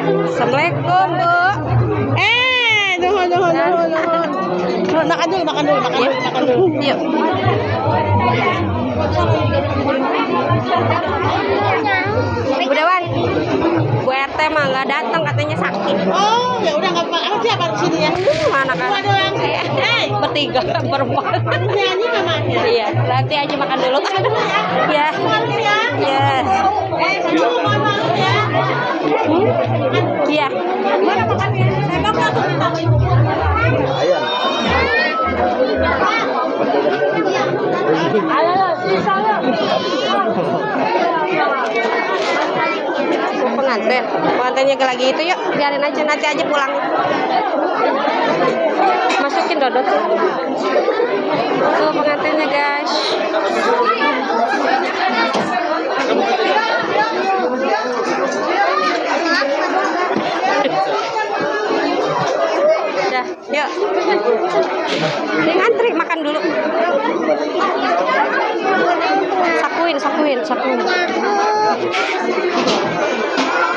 Assalamualaikum, Bu. Nuhun. Makan dulu. Yuk. Bu Dewan, Bu RT mah nggak datang, katanya sakit. Oh, ya udah nggak apa-apa. Siapa di sini ya? Mana kan? Dua doang. Bertiga, berempat. Nyanyi mamanya. Iya, nanti aja makan dulu. Ya. Ya. Mohon maaf ya. Iya. Mana makannya? Saya mau aku minta. Pengantinnya lagi itu, yuk biarin aja, nanti aja pulang. Masukin Dodot tuh pengantinnya, guys. Udah, yuk. Ini ngantri makan dulu. Sakuin.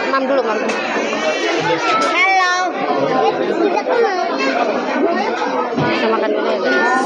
Mam dulu. Halo. Kita makan dulu ya, guys.